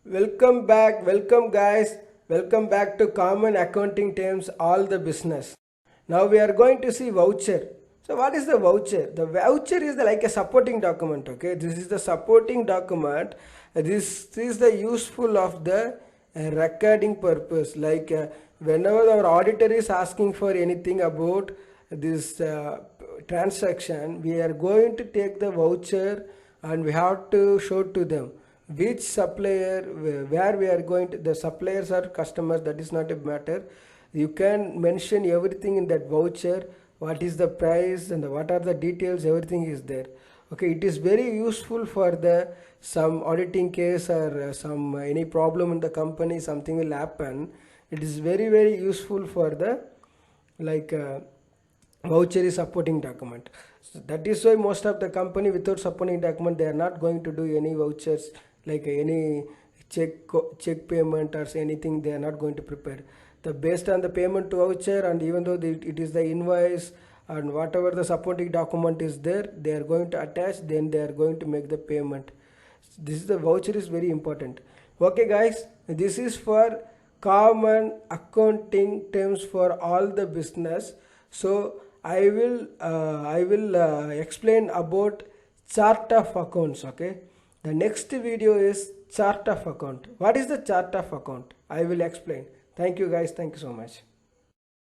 Welcome guys, welcome back to Common Accounting Terms All the Business. Now we are going to see voucher. So what is the voucher? The voucher is like a supporting document, okay? This is the supporting document. This is the useful of the recording purpose. Whenever our auditor is asking for anything about this transaction, we are going to take the voucher and we have to show to them which supplier, where we are going to, the suppliers or customers, that is not a matter. You can mention everything in that voucher, what is the price and what are the details, everything is there. Okay, it is very useful for the some auditing case or some any problem in the company, something will happen. It is very useful for the voucher is supporting document. So that is why most of the company without supporting document, they are not going to do any vouchers, like any check payment or anything. They are not going to prepare the based on the payment to voucher, and even though it is the invoice and whatever the supporting document is there, they are going to attach, then they are going to make the payment. This is the voucher is very important. Okay guys, this is for common accounting terms for all the business. So I will explain about chart of accounts. Okay, the next video is chart of account. What is the chart of account? I will explain. Thank you guys, thank you so much.